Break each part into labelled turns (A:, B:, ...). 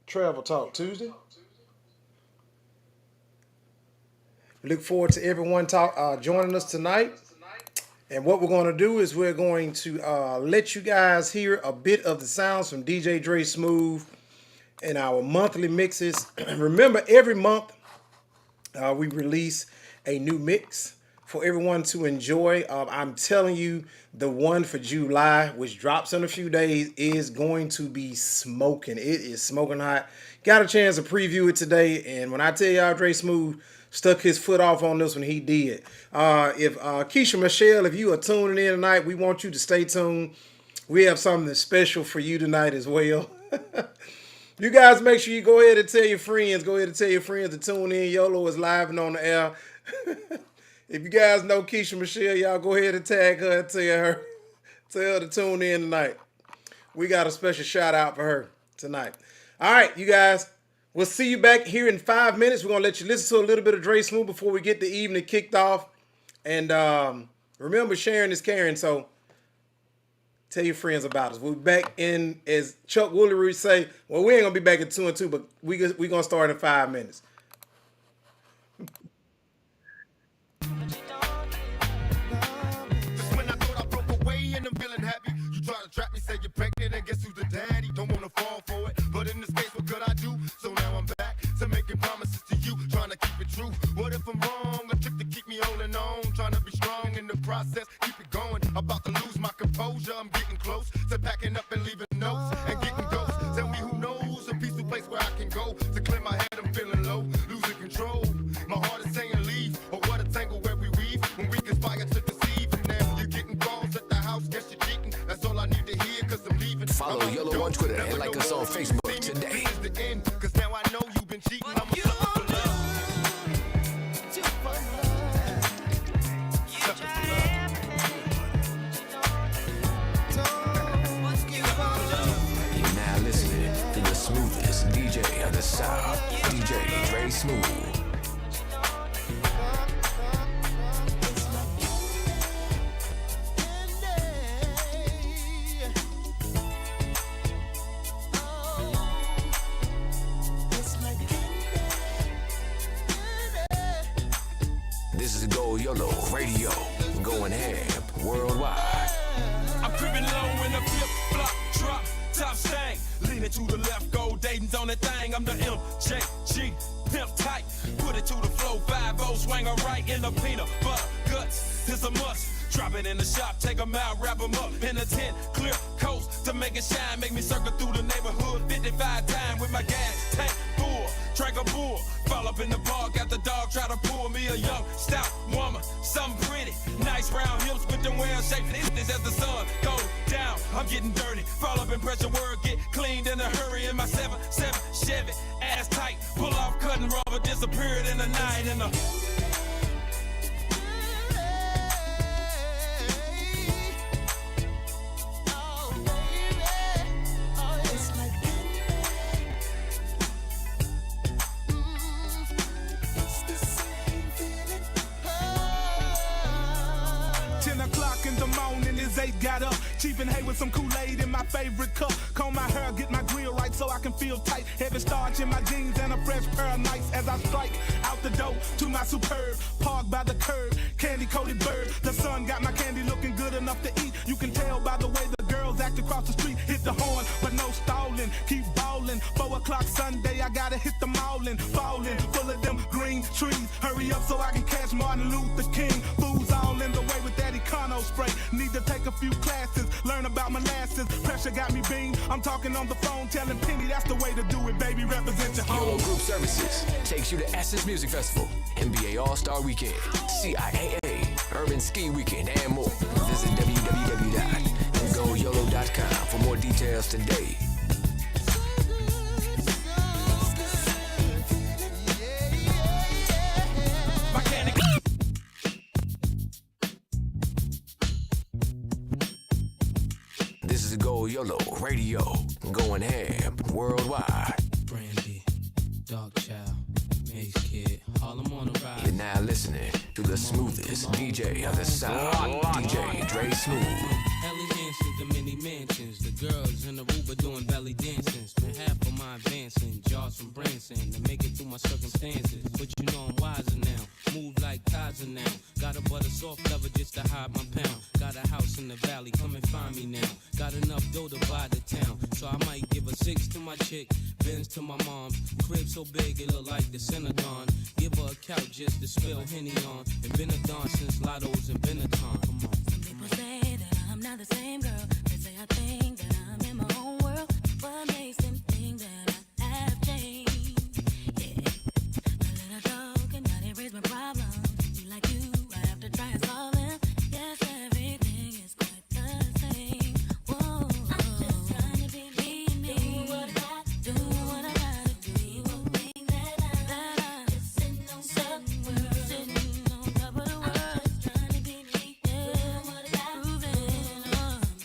A: Travel Talk Tuesday. Look forward to everyone joining us tonight. And what we're going to do is we're going to let you guys hear a bit of the sounds from DJ Dre Smooth in our monthly mixes. Remember, every month we release a new mix for everyone to enjoy. I'm telling you, the one for July, which drops in a few days, is going to be smoking. It is smoking hot. Got a chance to preview it today, and when I tell y'all, Dre Smooth stuck his foot off on this one, he did. If Keisha Michelle, if you are tuning in tonight, we want you to stay tuned. We have something special for you tonight as well. You guys make sure you go ahead and tell your friends. Go ahead and tell your friends to tune in. YOLLO is live and on the air. If you guys know Keisha Michelle, y'all go ahead and tag her and tell her to tune in tonight. We got a special shout out for her tonight. All right, you guys. We'll see you back here in 5 minutes. We're going to let you listen to a little bit of Dre Smooth before we get the evening kicked off. And remember, sharing is caring, so tell your friends about us. We'll be back in, as Chuck Woolery say, well, we ain't going to be back at 2 and 2, but we're going to start in 5 minutes.
B: Trap me, say you're pregnant, and guess who's the daddy? Don't wanna fall for it, but in this case, what could I do? So now I'm back to making promises to you, trying to keep it true. What if I'm wrong? A trick to keep me holding on, trying to be strong in the process, keep it going. About to lose my composure, I'm getting close to packing up and leaving notes and getting ghosts. Tell me who knows a peaceful place where I can go to clear my head. I'm feeling low, losing control. My heart is saying leave, or what a tangle where we weave when we conspire to deceive. And now you're getting calls at the house, guess you're cheating. That's all I need to hear, cause I'm leaving.
C: Follow YOLLO on Twitter and like us on Facebook today.
B: Cause now I know you've been cheating. I'm a sucker for love.
C: You're now listening to the smoothest DJ of the South, DJ Dre Smooth. This is Go YOLLO Radio, going ham worldwide.
D: I'm creeping low in a flip-flop drop, top stang. Leaning to the left, go Dayton's on that thing. I'm the MJG, pimp tight. Put it to the flow, 5-0, swing her right in the peanut butter. Guts, it's a must. Drop it in the shop, take them out, wrap them up in a tent. Clear coast to make it shine. Make me circle through the neighborhood 55 times with my gas tank full. Drink a bull, fall up in the bar, got the dog try to pull me a young, stout woman, something pretty. Nice round hips with them well shaped. This as the sun goes down, I'm getting dirty. Fall up in pressure, word get cleaned in a hurry. In my 7-7 Chevy, ass tight, pull off cutting rubber, disappeared in the night in the...
E: Got up, cheap and hay with some Kool-Aid in my favorite cup. Comb my hair, get my grill right so I can feel tight. Heavy starch in my jeans and a fresh pair of Nikes as I strike out the door to my superb. Parked by the curb, candy-coated bird. The sun got my candy looking good enough to eat. You can tell by the way the girls act across the street. Hit the horn, but no stalling. Keep ballin'. 4 o'clock Sunday, I gotta hit the mallin'. Fallin', full of them green trees. Hurry up so I can catch Martin Luther King. Fools all in the way with that Econo spray. Need to take a few classes, learn about molasses. Pressure got me beamed. I'm talking on the phone, telling Penny that's the way to do it, baby. Represent your home.
C: YOLLO Group Services takes you to Essence Music Festival, NBA All-Star Weekend, CIAA, Urban Ski Weekend, and more. Visit www.goyollo.com for more details today. This is Go YOLLO Radio, going ham worldwide.
F: Brandy, Dark Child, Mace Kid, Harlem on the ride.
C: You're now listening to the smoothest DJ of the South, DJ Dre Smooth.
F: Elegance, the mini mansions, the girls in the Uber doing belly dancing. Spent half of my advancing, my circumstances. But you know I'm wiser now. Move like Kaiser now. Got a butter soft lover just to hide my pound. Got a house in the valley, come and find me now. Got enough dough to buy the town. So I might give a 6 to my chick, Benz to my mom. Crib so big it look like the Synagogue. Give her a couch just to spill Henny on. And been a don since Lotto's and Benetton. Come on.
G: Some people say that I'm not the same girl. They say I think that I'm in my own world. What makes them think that I have changed? Yeah, a little joke and now they raise my problems. You like you, I have to try and solve them. Yes, everything is quite the same. Whoa, I'm just trying to be me. Do what I gotta do. People think that I'm just sitting on top of the world. Sitting on top of the world. I'm just trying to be me. Yeah, what I gotta prove.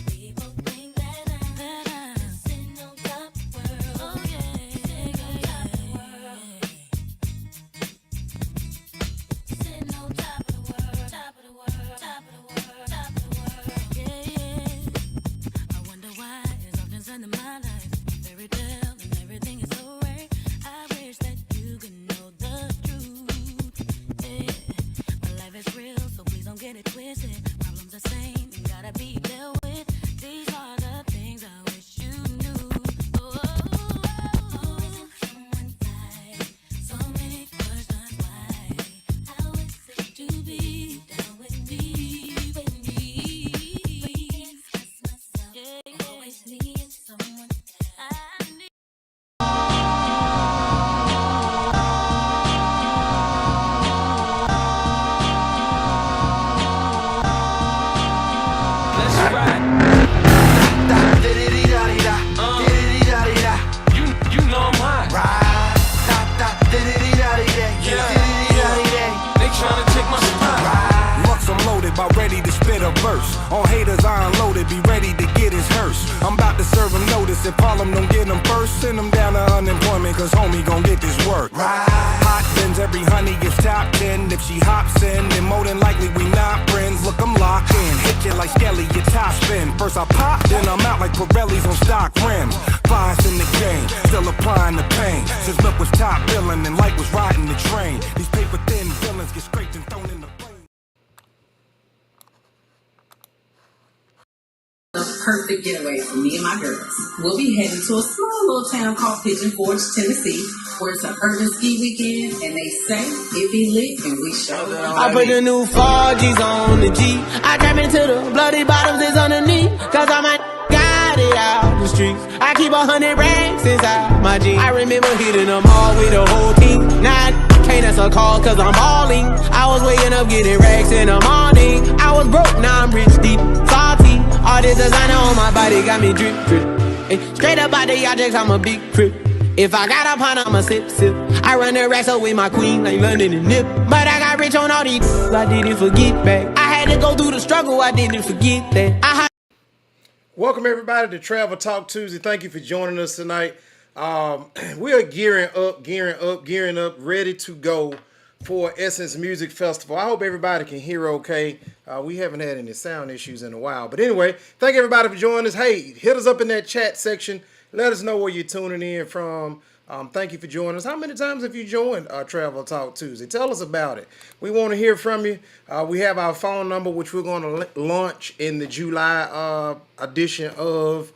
G: People think that I'm just sitting on top of the world. Oh yeah, sitting on top of the world. Sitting on top of the world, top of the world, top of the world, top of the world. Yeah, yeah. I wonder why it's often said in my life, fairy tale and everything is so rare. I wish that you could know the truth. Yeah, my life is real, so please don't get it twisted. Problems the same, and gotta be dealt with. These are the things I wish you knew. Oh, someone died. So many questions why. How is it to be down with me? Express myself. Yeah, always needing someone. I need.
D: Let's ride. You know I'm hot. They tryna take my spot.
H: Lux, I'm loaded, about ready to spit a verse. On haters, I unloaded, be ready to get his hearse. I'm about to serve him notice. If Harlem don't get him first, send him down to unemployment, cause homie gon' get this work. Hot bins, every honey gets top 10. If she hops in, then more than likely we not friends. Look, I'm locked in, hit you like Skelly, your top spin. First I pop, then I'm out like Pirelli's on stock rims. Flies in the game, still applying the pain. Since milk was top billing and light was riding the train. These paper thin villains get scraped and thrown in the flame.
I: The perfect getaway for me and my girls. We'll be heading to a small little town called Pigeon Forge, Tennessee, where it's an urban ski weekend, and they say it be lit, and we show them.
J: I put the new 4Gs on the G. I trap into the bloody bottoms is underneath, cause I'm a got it out the streets. I keep 100 racks inside my jeans. I remember hitting them all with the whole team. Now I can't answer calls cause I'm balling. I was waking up getting racks in the morning. I was broke, now I'm rich, deep, salty. All this designer on my body got me drip, drip. And straight up out the objects, I'm a big trip. If I got a pound, I'ma sip, sip. I run the racks up with my queen like London and Nip. But I got rich on all these, I didn't forget back. I had to go through the struggle, I didn't forget that.
A: Welcome everybody to Travel Talk Tuesday. Thank you for joining us tonight. We are gearing up, ready to go for Essence Music Festival. I hope everybody can hear okay. We haven't had any sound issues in a while. But anyway, thank everybody for joining us. Hey, hit us up in that chat section. Let us know where you're tuning in from. Thank you for joining us. How many times have you joined Travel Talk Tuesday? Tell us about it. We want to hear from you. We have our phone number, which we're going to launch in the July edition of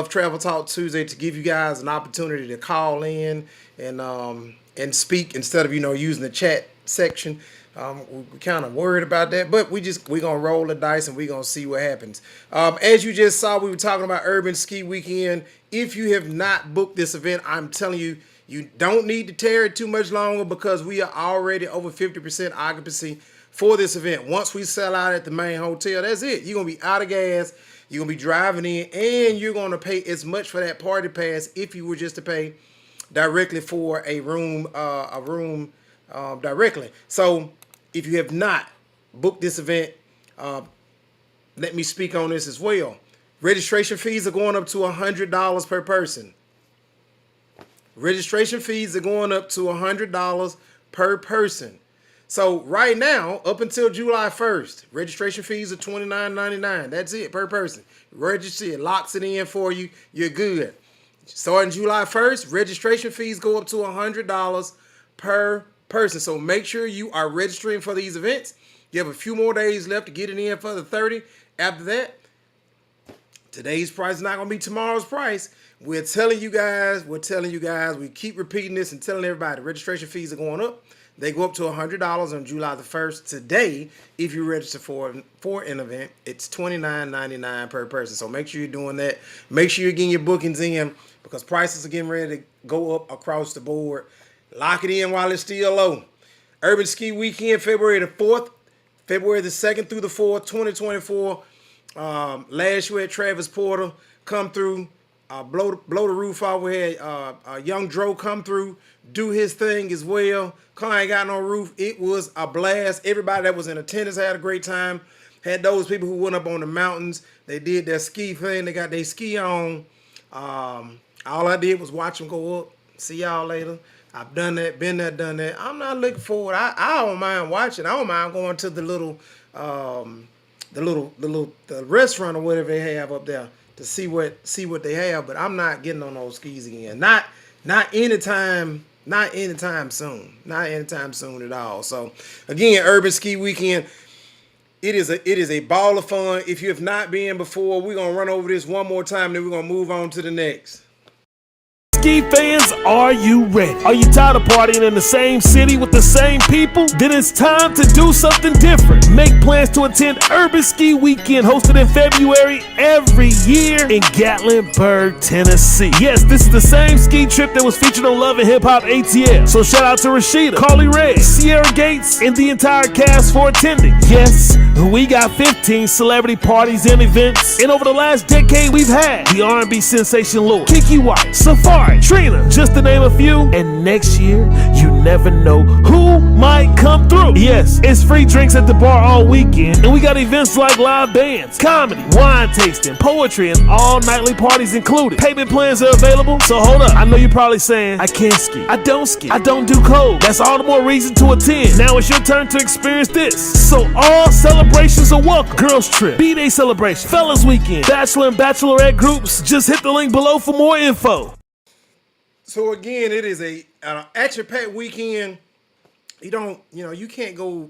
A: Travel Talk Tuesday to give you guys an opportunity to call in and speak instead of using the chat section. We're kind of worried about that, but we're gonna roll the dice and we're gonna see what happens. As you just saw, we were talking about Urban Ski Weekend. If you have not booked this event, I'm telling you, you don't need to tarry too much longer because we are already over 50% occupancy for this event. Once we sell out at the main hotel, that's it. You're gonna be out of gas. You're gonna be driving in, and you're gonna pay as much for that party pass if you were just to pay directly for a room directly. So if you have not booked this event, let me speak on this as well. Registration fees are going up to $100 per person. Registration fees are going up to $100 per person. So right now, up until July 1st, registration fees are $29.99. That's it per person. Register, it locks it in for you. You're good. Starting July 1st, registration fees go up to $100 per person. So make sure you are registering for these events. You have a few more days left to get it in for the 30. After that, today's price is not going to be tomorrow's price. We're telling you guys, we keep repeating this and telling everybody, registration fees are going up. They go up to $100 on July the 1st. Today, if you register for an event, it's $29.99 per person. So make sure you're doing that. Make sure you're getting your bookings in because prices are getting ready to go up across the board. Lock it in while it's still low. Urban Ski Weekend, February the 4th, February the 2nd through the 4th, 2024. Last year at Travis Porter, come through, blow the roof off. We had Young Dro come through, do his thing as well. Car ain't got no roof. It was a blast. Everybody that was in attendance had a great time. Had those people who went up on the mountains. They did their ski thing. They got their ski on. All I did was watch them go up. See y'all later. I've done that, been there, done that. I'm not looking forward. I don't mind watching. I don't mind going to the restaurant or whatever they have up there to see what they have. But I'm not getting on those skis again. Not anytime soon. Not anytime soon at all. So again, Urban Ski Weekend. It is a ball of fun. If you have not been before, we're gonna run over this one more time, then we're gonna move on to the next.
K: Ski fans, are you ready? Are you tired of partying in the same city with the same people? Then it's time to do something different. Make plans to attend Urban Ski Weekend hosted in February every year in Gatlinburg, Tennessee. Yes, this is the same ski trip that was featured on Love and Hip Hop ATL. So shout out to Rashida, Carly Red, Sierra Gates, and the entire cast for attending. Yes, we got 15 celebrity parties and events. And over the last decade, we've had the R&B sensation Lord, Kiki White, Safari, Trina, just to name a few. And next year, you never know who might come through. Yes, it's free drinks at the bar all weekend, and we got events like live bands, comedy, wine tasting, poetry, and all nightly parties included. Payment plans are available, so hold up. I know you're probably saying, I can't ski, I don't do cold. That's all the more reason to attend. Now it's your turn to experience this. So all celebrations are welcome. Girls trip, B-Day celebration, fellas weekend, bachelor and bachelorette groups. Just hit the link below for more info.
A: So again, it is an action-packed weekend. You can't go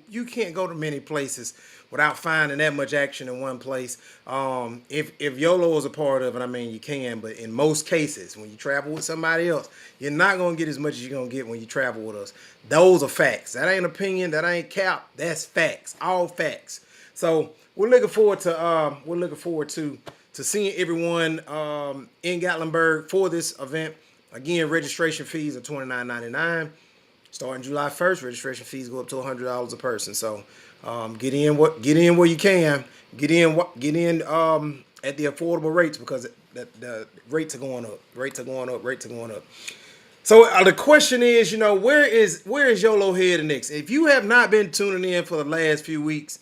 A: to many places without finding that much action in one place. If YOLLO is a part of it, I mean, you can, but in most cases, when you travel with somebody else, you're not gonna get as much as you're gonna get when you travel with us. Those are facts. That ain't opinion. That ain't cap. That's facts. All facts. So we're looking forward to seeing everyone in Gatlinburg for this event. Again, registration fees are $29.99. Starting July 1st, registration fees go up to $100 a person. So get in where you can. Get in at the affordable rates because the rates are going up. Rates are going up. So the question is, where is YOLLO headed next? If you have not been tuning in for the last few weeks,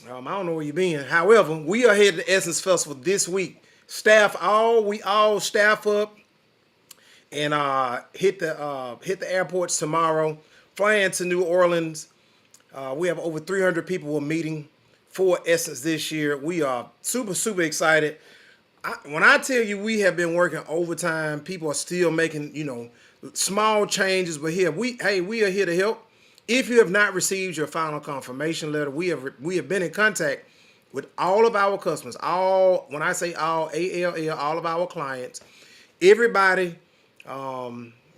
A: I don't know where you've been. However, we are headed to Essence Festival this week. We all staff up and hit the airports tomorrow. Flying to New Orleans. We have over 300 people we're meeting for Essence this year. We are super excited. When I tell you we have been working overtime, people are still making small changes. But we are here to help. If you have not received your final confirmation letter, we have been in contact with all of our customers. When I say all, ALL, all of our clients, everybody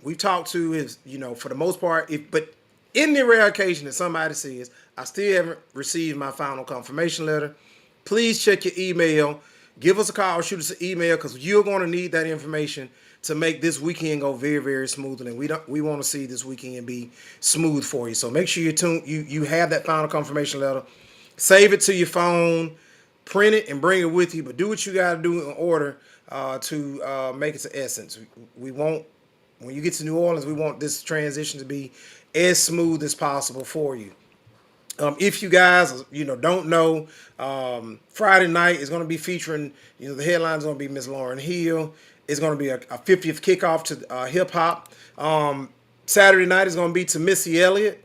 A: we've talked to is for the most part. But in the rare occasion that somebody says, I still haven't received my final confirmation letter, please check your email. Give us a call or shoot us an email because you're going to need that information to make this weekend go very, very smoothly. And we want to see this weekend be smooth for you. So make sure you have that final confirmation letter. Save it to your phone, print it, and bring it with you. But do what you got to do in order to make it to Essence. When you get to New Orleans, we want this transition to be as smooth as possible for you. If you guys, don't know, Friday night is going to be featuring, the headline is going to be Miss Lauryn Hill. It's going to be a 50th kickoff to hip hop. Saturday night is going to be to Missy Elliott.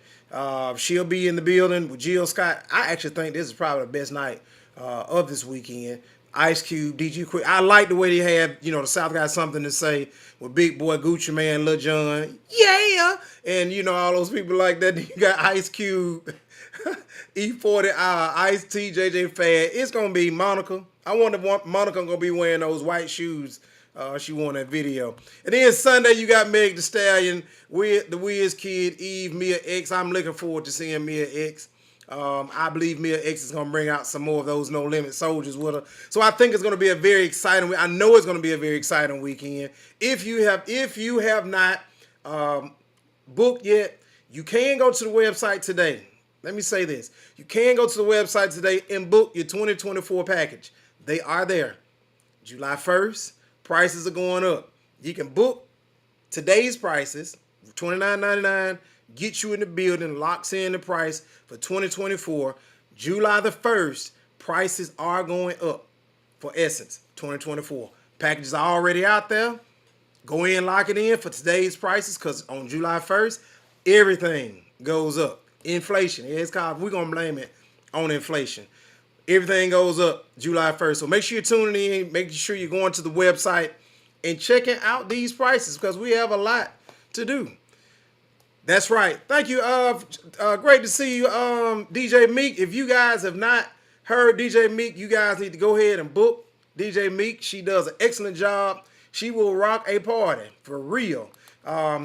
A: She'll be in the building with Jill Scott. I actually think this is probably the best night of this weekend. Ice Cube, DG Quick. I like the way they have, the South got something to say with Big Boy, Gucci Man, Lil Jon, yeah, and all those people like that. You got Ice Cube, E40, Ice T, JJ Fad. It's gonna be Monica. I wonder if Monica gonna be wearing those white shoes she wore in that video. And then Sunday you got Meg Thee Stallion, the Wiz Kid, Eve, Mia X. I'm looking forward to seeing Mia X. I believe Mia X is going to bring out some more of those No Limit soldiers with her. So I think it's going to be a very exciting week. I know it's going to be a very exciting weekend. If you have not booked yet, you can go to the website today. Let me say this. You can go to the website today and book your 2024 package. They are there. July 1st, prices are going up. You can book today's prices, $29.99, get you in the building, locks in the price for 2024. July the 1st, prices are going up for Essence 2024. Packages are already out there. Go in, lock it in for today's prices, because on July 1st, everything goes up. Inflation. We're going to blame it on inflation. Everything goes up July 1st. So make sure you're tuning in. Make sure you're going to the website and checking out these prices, because we have a lot to do. That's right. Thank you. Great to see you, DJ Meek. If you guys have not heard DJ Meek, you guys need to go ahead and book DJ Meek. She does an excellent job. She will rock a party for real.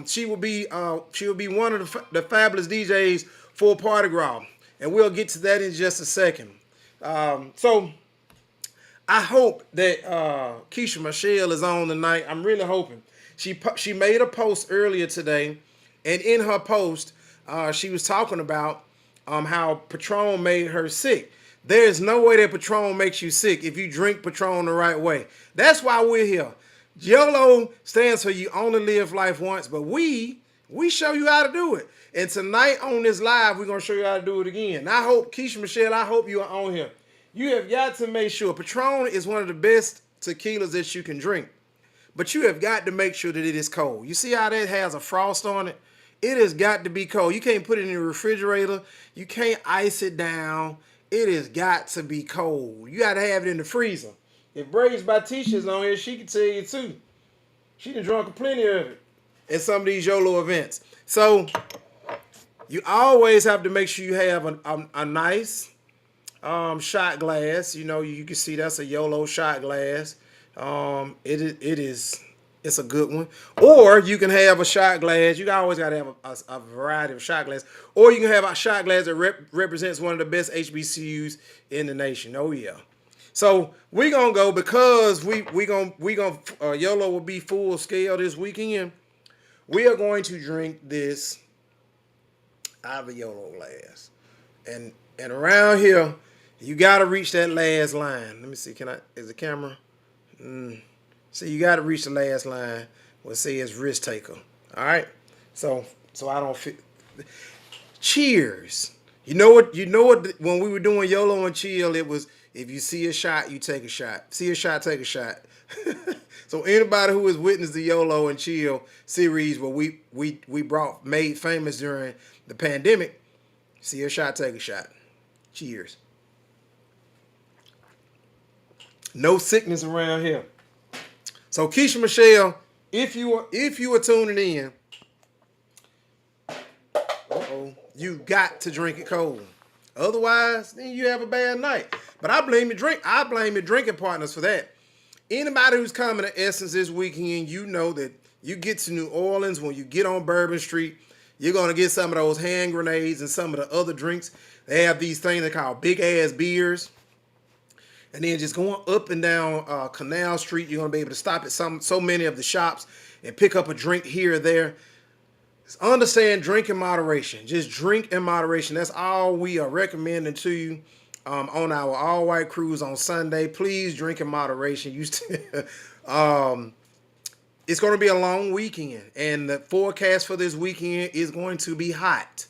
A: She will be one of the fabulous DJs for Party Gras, and we'll get to that in just a second. So I hope that Keisha Michelle is on tonight. I'm really hoping. She made a post earlier today, and in her post, she was talking about how Patron made her sick. There is no way that Patron makes you sick if you drink Patron the right way. That's why we're here. YOLLO stands for you only live life once, but we show you how to do it. And tonight on this live, we're going to show you how to do it again. And I hope, Keisha Michelle, I hope you are on here. You have got to make sure. Patron is one of the best tequilas that you can drink. But you have got to make sure that it is cold. You see how that has a frost on it? It has got to be cold. You can't put it in the refrigerator. You can't ice it down. It has got to be cold. You got to have it in the freezer. If Braids by Tisha's on here, she can tell you too. She done drunk plenty of it at some of these YOLO events. So you always have to make sure you have a nice shot glass. You can see that's a YOLO shot glass. It's a good one. Or you can have a shot glass. You always got to have a variety of shot glass. Or you can have a shot glass that represents one of the best HBCUs in the nation. Oh yeah. So we're gonna go, because YOLO will be full scale this weekend. We are going to drink this out of a YOLO glass. And around here, you gotta reach that last line. Let me see, is the camera? So you got to reach the last line where it says risk taker. All right. So I don't fit. Cheers. You know what? When we were doing YOLO and chill, it was, if you see a shot, you take a shot. See a shot, take a shot. So anybody who has witnessed the YOLO and chill series where we made famous during the pandemic, see a shot, take a shot. Cheers. No sickness around here. So Keisha Michelle, if you are tuning in, you got to drink it cold. Otherwise, then you have a bad night. But I blame your drinking partners for that. Anybody who's coming to Essence this weekend, you know that you get to New Orleans, when you get on Bourbon Street, you're gonna get some of those hand grenades and some of the other drinks. They have these things they call big ass beers. And then just going up and down Canal Street, you're going to be able to stop at so many of the shops and pick up a drink here or there. Just understand, drink in moderation. Just drink in moderation. That's all we are recommending to you on our all-white cruise on Sunday. Please drink in moderation. It's going to be a long weekend, and the forecast for this weekend is going to be hot.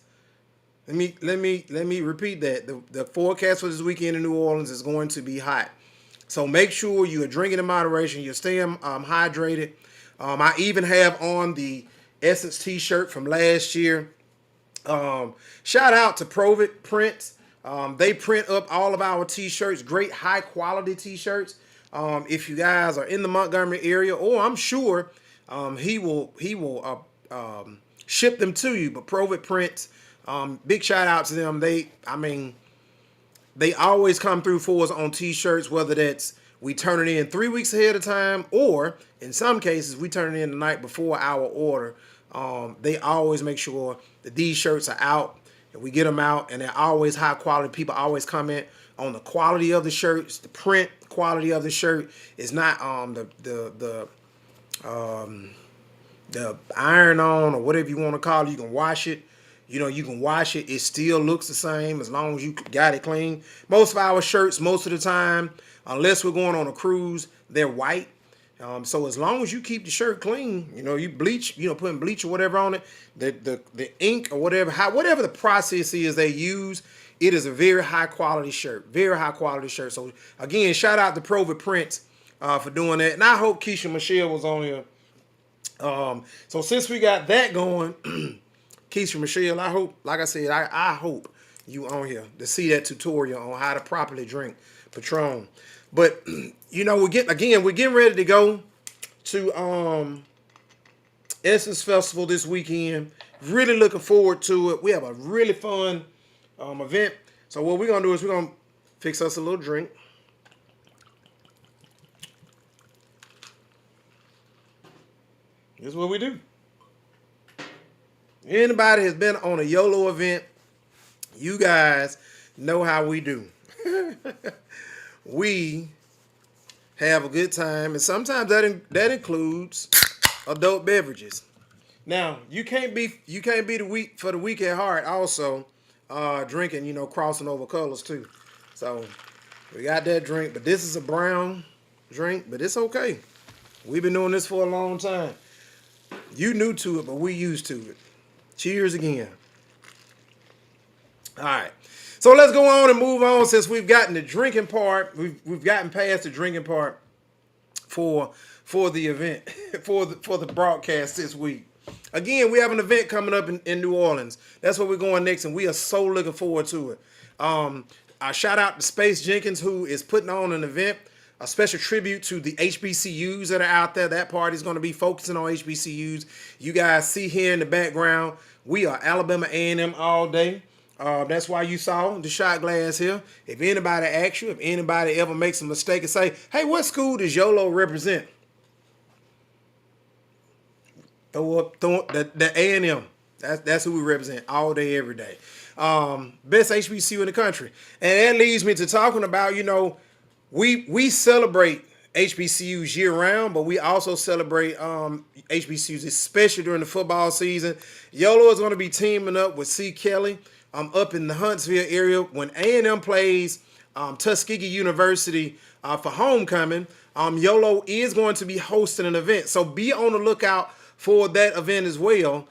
A: Let me repeat that. The forecast for this weekend in New Orleans is going to be hot. So make sure you are drinking in moderation. You're staying hydrated. I even have on the Essence t-shirt from last year. Shout out to Provit Prints. They print up all of our t-shirts, great high quality t-shirts. If you guys are in the Montgomery area, or I'm sure he will ship them to you. But Provit Prints, big shout out to them. They always come through for us on t-shirts, whether that's we turn it in 3 weeks ahead of time, or in some cases we turn it in the night before our order. They always make sure that these shirts are out and we get them out, and they're always high quality. People always comment on the quality of the shirts. The print quality of the shirt is not the iron on or whatever you want to call it. You can wash it. You can wash it. It still looks the same as long as you got it clean. Most of our shirts, most of the time, unless we're going on a cruise, they're white. So as long as you keep the shirt clean, you bleach, putting bleach or whatever on it, the ink or whatever the process is they use, it is a very high quality shirt. Very high quality shirt. So again, shout out to Provit Prints for doing that. And I hope Keisha Michelle was on here. So since we got that going, Keisha Michelle, I hope, like I said, I hope you on here to see that tutorial on how to properly drink Patron. But we're getting ready to go to Essence Festival this weekend. Really looking forward to it. We have a really fun event. So what we're gonna do is we're gonna fix us a little drink. This is what we do. Anybody has been on a YOLLO event, you guys know how we do. We have a good time, and sometimes that includes adult beverages. Now, you can't be for the weak at heart also drinking, crossing over colors too. So we got that drink, but this is a brown drink, but it's okay. We've been doing this for a long time. You new to it, but we used to it. Cheers again. All right. So let's go on and move on, since we've gotten the drinking part. We've gotten past the drinking part for the event, for the broadcast this week. Again, we have an event coming up in New Orleans. That's where we're going next, and we are so looking forward to it. I shout out to Space Jenkins, who is putting on an event, a special tribute to the HBCUs that are out there. That party is going to be focusing on HBCUs. You guys see here in the background, we are Alabama A&M all day. That's why you saw the shot glass here. If anybody asks you, if anybody ever makes a mistake and say, hey, what school does YOLLO represent? Throw up the A&M. That's who we represent all day, every day. Best HBCU in the country. And that leads me to talking about, we celebrate HBCUs year round, but we also celebrate HBCUs, especially during the football season. YOLLO is going to be teaming up with C. Kelly up in the Huntsville area when A&M plays Tuskegee University for homecoming. YOLLO is going to be hosting an event, so be on the lookout for that event as well.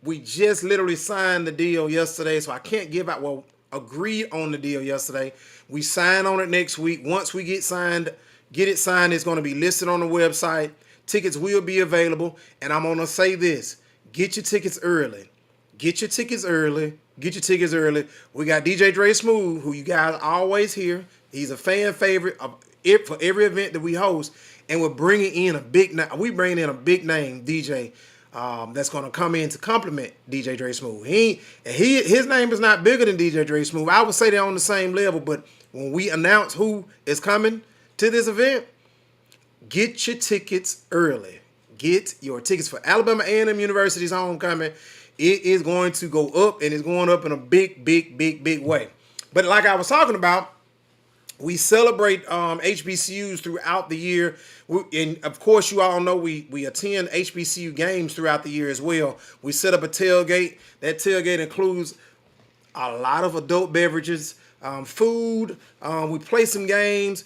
A: We just literally signed the deal yesterday, so I can't give out, agreed on the deal yesterday. We sign on it next week. Once we get it signed, it's going to be listed on the website. Tickets will be available, and I'm going to say this: get your tickets early. Get your tickets early. Get your tickets early. We got DJ Dre Smooth, who you guys always hear. He's a fan favorite for every event that we host, and we're bringing in a big name. We bringing in a big name DJ that's going to come in to complement DJ Dre Smooth. His name is not bigger than DJ Dre Smooth. I would say they're on the same level, but when we announce who is coming to this event, get your tickets early. Get your tickets for Alabama A&M University's homecoming. It is going to go up, and it's going up in a big, big, big, big way. But like I was talking about, we celebrate HBCUs throughout the year. And of course, you all know we attend HBCU games throughout the year as well. We set up a tailgate. That tailgate includes a lot of adult beverages, food. We play some games.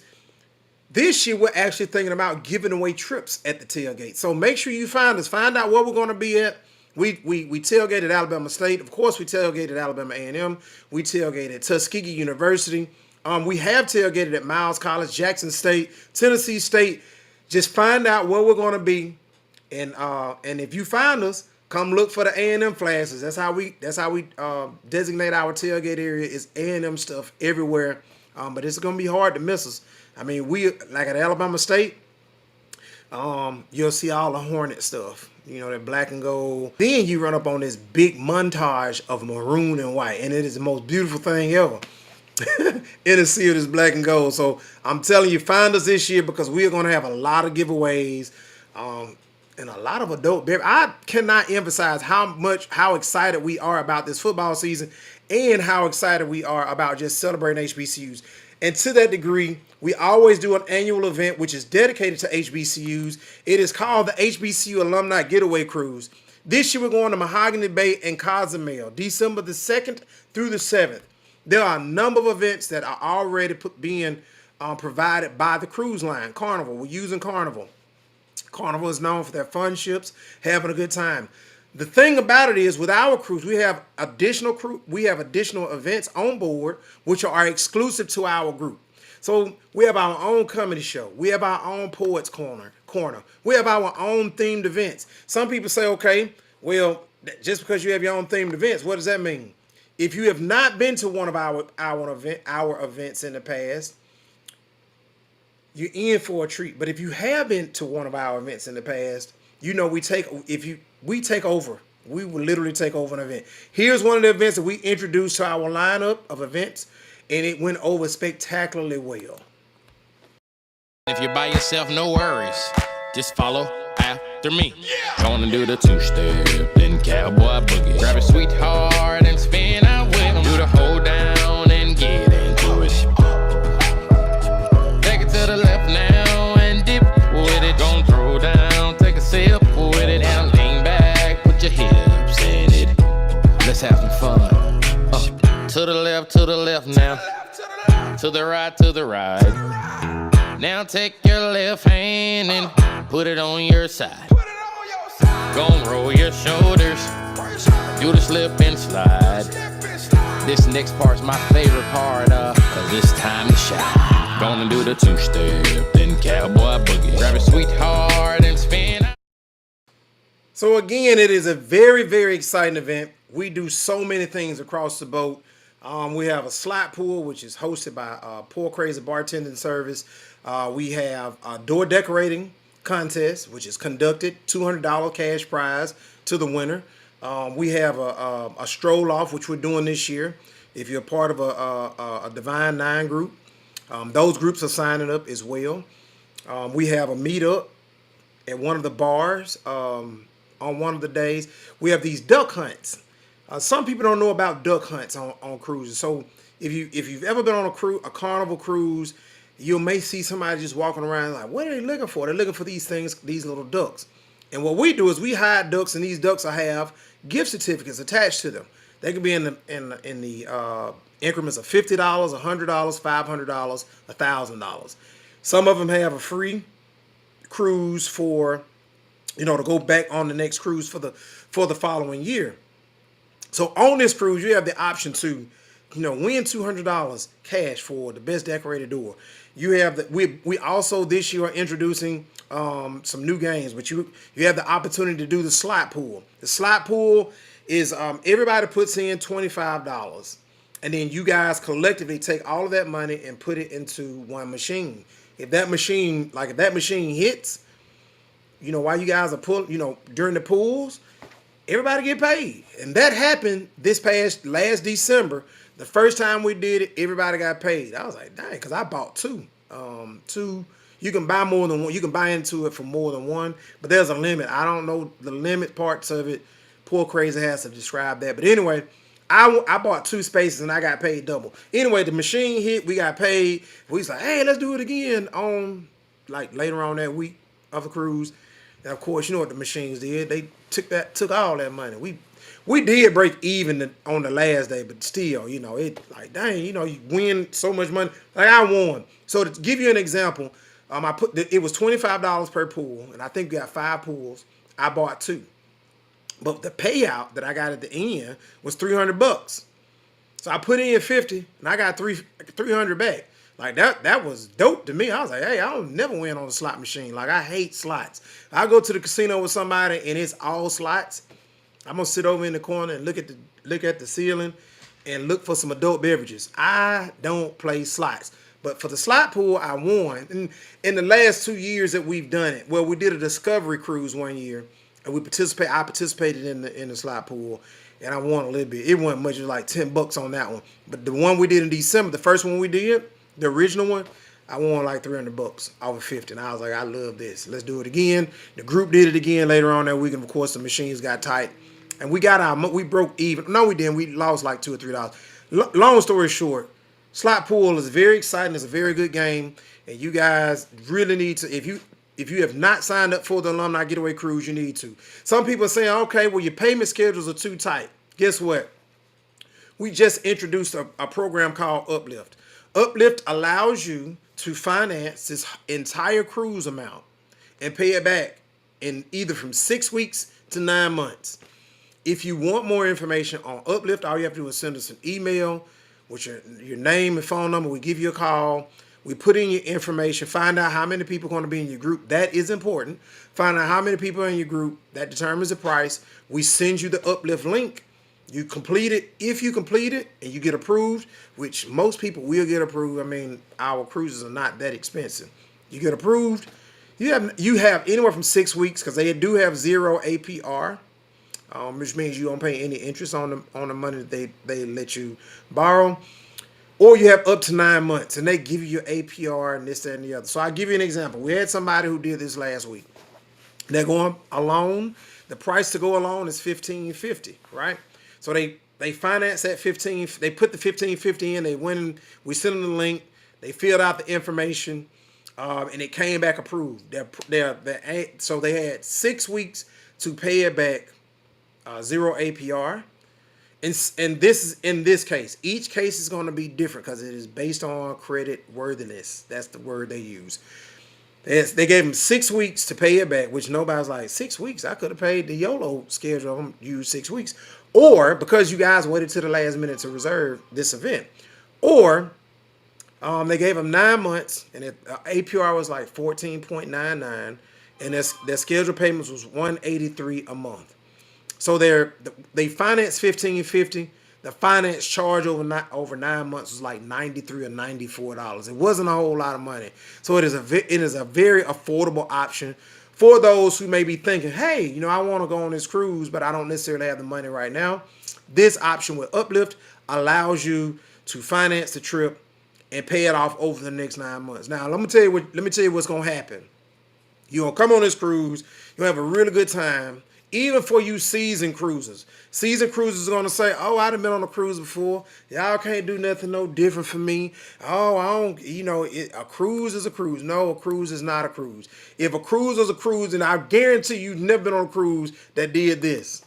A: This year, we're actually thinking about giving away trips at the tailgate. So make sure you find us. Find out where we're going to be at. We tailgated Alabama State. Of course, we tailgated Alabama A&M. We tailgated Tuskegee University. We have tailgated at Miles College, Jackson State, Tennessee State. Just find out where we're going to be, and if you find us, come look for the A&M flashes. That's how we designate our tailgate area. Is A&M stuff everywhere. But it's going to be hard to miss us. I mean, we like at Alabama State. You'll see all the Hornet stuff, you know, that black and gold. Then you run up on this big montage of maroon and white, and it is the most beautiful thing ever. In a sea of this black and gold. So I'm telling you, find us this year because we are going to have a lot of giveaways and a lot of adult beer. I cannot emphasize how excited we are about this football season and how excited we are about just celebrating HBCUs. And to that degree, we always do an annual event which is dedicated to HBCUs. It is called the HBCU Alumni Getaway Cruise. This year we're going to Mahogany Bay and Cozumel, December the 2nd through the 7th. There are a number of events that are already being provided by the cruise line, Carnival. We're using Carnival. Carnival is known for their fun ships, having a good time. The thing about it is, with our cruise, we have additional events on board which are exclusive to our group. So we have our own comedy show. We have our own Poets Corner. We have our own themed events. Some people say, okay, well, just because you have your own themed events, what does that mean? If you have not been to one of our events in the past, you're in for a treat. But if you have been to one of our events in the past, you know we take over. We will literally take over an event. Here's one of the events that we introduced to our lineup of events, and it went over spectacularly well.
L: If you're by yourself, no worries. Just follow after me. Gonna do the two-step, then cowboy boogie. Grab a sweetheart and spin out with him. Do the hold down and get into it. Take it to the left now and dip with it. Gonna throw down, take a sip with it. And lean back, put your hips in it. Let's have some fun. To the left now. To the right. Now take your left hand and put it on your side. Gon' roll your shoulders, do the slip and slide. This next part's my favorite part, cause it's time to shine. Gonna do the two-step, then cowboy boogie. Grab a sweetheart and spin.
A: So again, it is a very, very exciting event. We do so many things across the boat. We have a slot pool, which is hosted by Poor Crazy Bartending Service. We have a door decorating contest, which is conducted, $200 cash prize to the winner. We have a stroll off, which we're doing this year. If you're part of a Divine Nine group, those groups are signing up as well. We have a meetup at one of the bars on one of the days. We have these duck hunts. Some people don't know about duck hunts on cruises. So if you've ever been on a Carnival cruise, you may see somebody just walking around like, what are they looking for? They're looking for these things, these little ducks. And what we do is we hide ducks, and these ducks have gift certificates attached to them. They can be in the increments of $50, $100, $500, $1,000. Some of them have a free cruise for, to go back on the next cruise for the following year. So on this cruise, you have the option to, win $200 cash for the best decorated door. You have we also this year are introducing some new games, but you have the opportunity to do the slot pool. The slot pool is everybody puts in $25, and then you guys collectively take all of that money and put it into one machine. If that machine hits, while you guys are pulling, during the pools, everybody get paid. And that happened last December. The first time we did it, everybody got paid. I was like, dang, because I bought two. You can buy more than one. You can buy into it for more than one, but there's a limit. I don't know the limit parts of it. Poor Crazy has to describe that. But anyway, I bought 2 spaces and I got paid double. Anyway, the machine hit. We got paid. We was like, hey, let's do it again on later on that week of the cruise. And of course, you know what the machines did? They took all that money. We did break even on the last day, but still, dang, you win so much money. Like I won. So to give you an example, it was $25 per pool, and I think we got 5 pools. I bought 2, but the payout that I got at the end was $300. So I put in 50, and I got 300 back. Like that was dope to me. I was like, hey, I don't never win on the slot machine. Like I hate slots. I go to the casino with somebody and it's all slots. I'm gonna sit over in the corner and look at the ceiling and look for some adult beverages. I don't play slots. But for the slot pool, I won. And in the last 2 years that we've done it, well, we did a discovery cruise one year, and I participated in the slot pool, and I won a little bit. It wasn't much, it was like $10 on that one. But the one we did in December, the first one we did, the original one, I won like $300 over 50, and I was like, I love this. Let's do it again. The group did it again later on that week, and of course the machines got tight, and we broke even. No, we didn't. We lost like $2 or $3. Long story short, slot pool is very exciting. It's a very good game, and you guys really need to. If you have not signed up for the Alumni Getaway Cruise, you need to. Some people are saying, okay, well, your payment schedules are too tight. Guess what? We just introduced a program called Uplift. Uplift allows you to finance this entire cruise amount and pay it back in either from 6 weeks to 9 months. If you want more information on Uplift, all you have to do is send us an email with your name and phone number. We give you a call. We put in your information, find out how many people are going to be in your group. That is important. Find out how many people are in your group. That determines the price. We send you the Uplift link. You complete it. If you complete it and you get approved, which most people will get approved. I mean, our cruises are not that expensive. You get approved. You have anywhere from 6 weeks, because they do have 0 APR, which means you don't pay any interest on the money that they let you borrow. Or you have up to 9 months, and they give you your APR and this, that, and the other. So I'll give you an example. We had somebody who did this last week. They're going alone. The price to go alone is $1,550, right? So they finance that 15. They put the $1,550 in. They went and we sent them the link. They filled out the information, and it came back approved. So they had 6 weeks to pay it back, 0 APR. And this is in this case. Each case is going to be different because it is based on credit worthiness. That's the word they use. They gave them 6 weeks to pay it back, which nobody's like, 6 weeks? I could have paid the YOLLO schedule and used 6 weeks. Or because you guys waited to the last minute to reserve this event. Or they gave them 9 months, and APR was like 14.99, and their scheduled payments was $183 a month. So they financed $1,550. The finance charge over 9 months was like $93 or $94. It wasn't a whole lot of money. So it is a very affordable option for those who may be thinking, hey, I want to go on this cruise, but I don't necessarily have the money right now. This option with Uplift allows you to finance the trip and pay it off over the next 9 months. Now, let me tell you what's going to happen. You're going to come on this cruise. You'll have a really good time. Even for you seasoned cruisers. Seasoned cruisers are going to say, oh, I've been on a cruise before. Y'all can't do nothing no different for me. Oh, I don't, a cruise is a cruise. No, a cruise is not a cruise. If a cruise is a cruise, then I guarantee you've never been on a cruise that did this.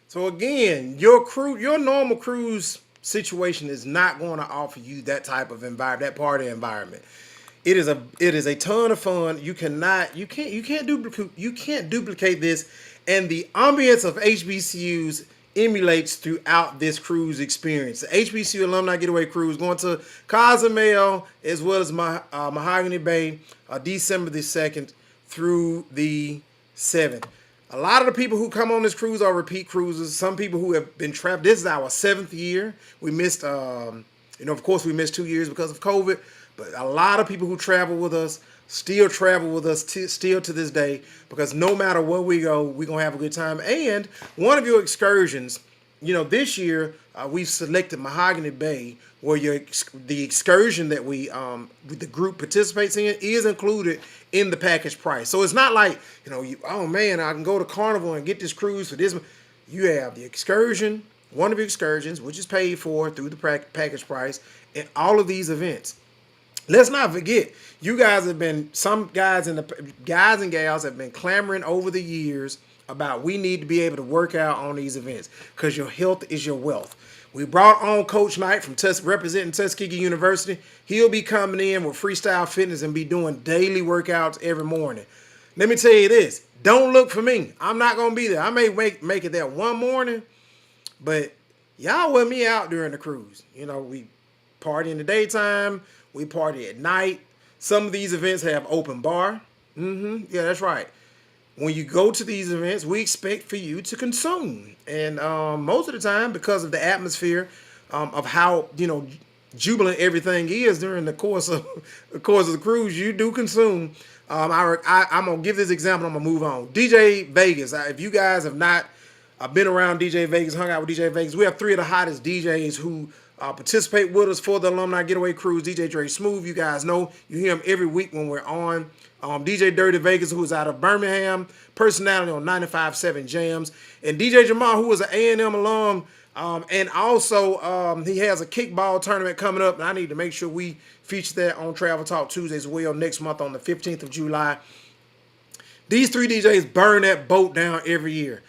A: So again, your normal cruise situation is not going to offer you that type of environment, that party environment. It is a ton of fun. You can't duplicate this, and the ambience of HBCUs emulates throughout this cruise experience. The HBCU Alumni Getaway Cruise going to Cozumel as well as Mahogany Bay, December the 2nd through the 7th. A lot of the people who come on this cruise are repeat cruisers. Some people who have been trapped. This is our 7th year. We missed, of course, we missed 2 years because of COVID. But a lot of people who travel with us still travel with us still to this day, because no matter where we go, we're going to have a good time. And one of your excursions, this year we've selected Mahogany Bay, where the excursion that the group participates in is included in the package price. So it's not like, oh man, I can go to Carnival and get this cruise for this. You have the excursion, one of your excursions, which is paid for through the package price, and all of these events. Let's not forget, some guys and gals have been clamoring over the years about we need to be able to work out on these events because your health is your wealth. We brought on Coach Knight from representing Tuskegee University. He'll be coming in with Freestyle Fitness and be doing daily workouts every morning. Let me tell you this, don't look for me. I'm not going to be there. I may make it there one morning, but y'all with me out during the cruise. We party in the daytime. We party at night. Some of these events have open bar. Yeah, that's right. When you go to these events, we expect for you to consume. And most of the time, because of the atmosphere of how, jubilant everything is during the course of the cruise, you do consume. I'm going to give this example. I'm going to move on. DJ Vegas. If you guys have not been around DJ Vegas, hung out with DJ Vegas, we have 3 of the hottest DJs who participate with us for the Alumni Getaway Cruise. DJ Dre Smooth, you guys know. You hear him every week when we're on. DJ Dirty Vegas, who is out of Birmingham, personality on 95.7 Jams. And DJ Jamal, who is an A&M alum, and also he has a kickball tournament coming up, and I need to make sure we feature that on Travel Talk Tuesday as well next month on the 15th of July. These 3 DJs burn that boat down every year.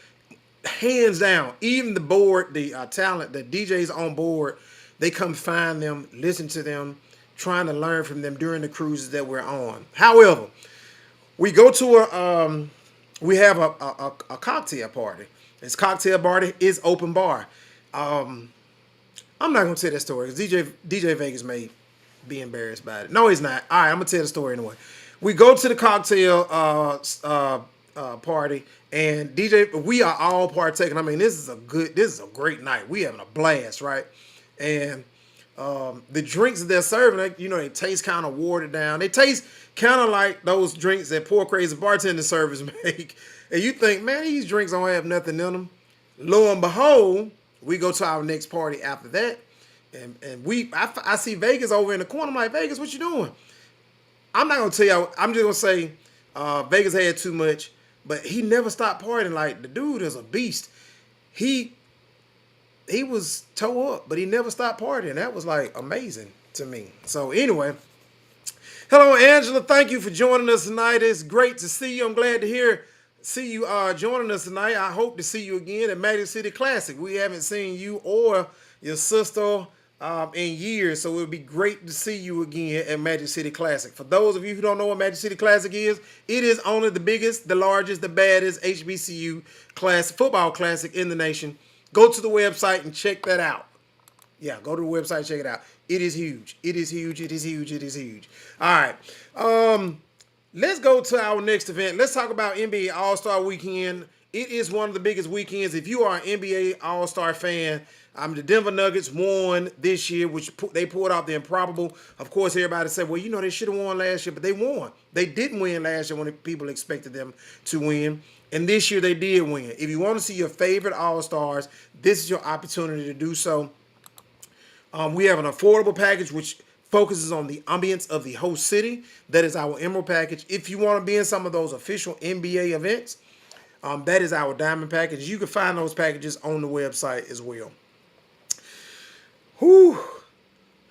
A: Hands down. Even the board, the talent, the DJs on board, they come find them, listen to them, trying to learn from them during the cruises that we're on. However, we go to we have a cocktail party. This cocktail party is open bar. I'm not gonna tell that story because DJ Vegas may be embarrassed by it. No, he's not. All right, I'm gonna tell the story anyway. We go to the cocktail party, and we are all partaking. I mean, this is a great night. We having a blast, right? And the drinks that they're serving, they taste kind of watered down. They taste kind of like those drinks that Poor Crazy Bartender servers make. And you think, man, these drinks don't have nothing in them. Lo and behold, we go to our next party after that. And I see Vegas over in the corner. I'm like, Vegas, what you doing? I'm not going to tell you. I'm just going to say Vegas had too much. But he never stopped partying. Like, the dude is a beast. He was toe up, but he never stopped partying. That was like amazing to me. So anyway, hello Angela. Thank you for joining us tonight. It's great to see you. I'm glad to see you joining us tonight. I hope to see you again at Magic City Classic. We haven't seen you or your sister in years, so it would be great to see you again at Magic City Classic. For those of you who don't know what Magic City Classic is, it is only the biggest, the largest, the baddest HBCU football classic in the nation. Go to the website and check that out. Yeah, go to the website and check it out. It is huge. It is huge. It is huge. It is huge. All right. Let's go to our next event. Let's talk about NBA All-Star Weekend. It is one of the biggest weekends. If you are an NBA All-Star fan, the Denver Nuggets won this year, which they pulled out the improbable. Of course, everybody said, well, they should have won last year, but they won. They didn't win last year when people expected them to win. And this year they did win. If you want to see your favorite All-Stars, this is your opportunity to do so. We have an affordable package which focuses on the ambience of the host city. That is our Emerald package. If you want to be in some of those official NBA events, that is our Diamond package. You can find those packages on the website as well. Whew.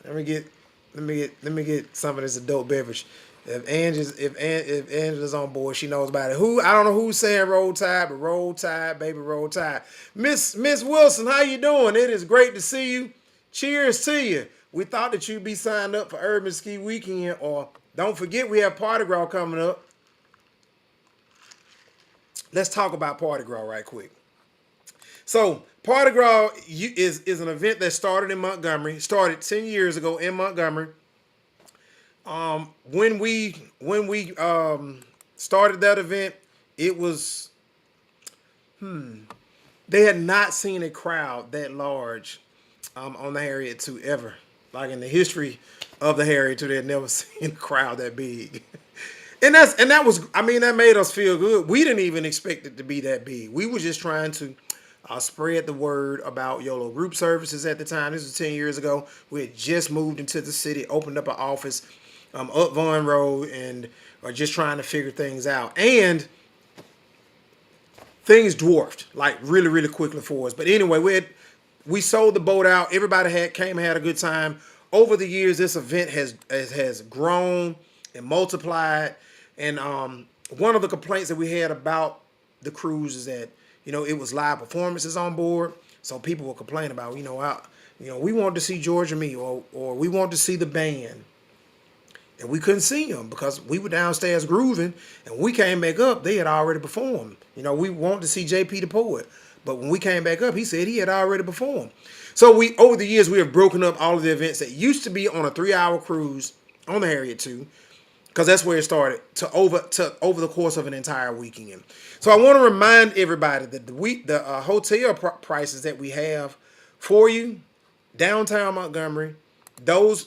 A: Let me get some of this adult beverage. If Angela's on board, she knows about it. I don't know who's saying Roll Tide, but Roll Tide, baby, Roll Tide. Miss Wilson, how you doing? It is great to see you. Cheers to you. We thought that you'd be signed up for Urban Ski Weekend, or don't forget we have Party Gras coming up. Let's talk about Party Gras right quick. So Party Gras is an event that started in Montgomery. Started 10 years ago in Montgomery. When we started that event, it was they had not seen a crowd that large on the Harriet 2 ever. like in the history of the Harriet Tour, they had never seen a crowd that big. That was, I mean, that made us feel good. We didn't even expect it to be that big. We were just trying to spread the word about YOLLO group services at the time. This was 10 years ago. We had just moved into the city, opened up an office up Vaughn Road, and are just trying to figure things out. And things dwarfed like really, really quickly for us. But anyway, we sold the boat out. Everybody came and had a good time. Over the years, this event has grown and multiplied. And one of the complaints that we had about the cruise is that, it was live performances on board. So people will complain about, we wanted to see Georgia Me, or we wanted to see the band. And we couldn't see them because we were downstairs grooving. And when we came back up, they had already performed. We wanted to see JP the Poet. But when we came back up, he said he had already performed. So over the years, we have broken up all of the events that used to be on a 3-hour cruise on the Harriet 2, because that's where it started, to over the course of an entire weekend. So I want to remind everybody that the hotel prices that we have for you, downtown Montgomery, those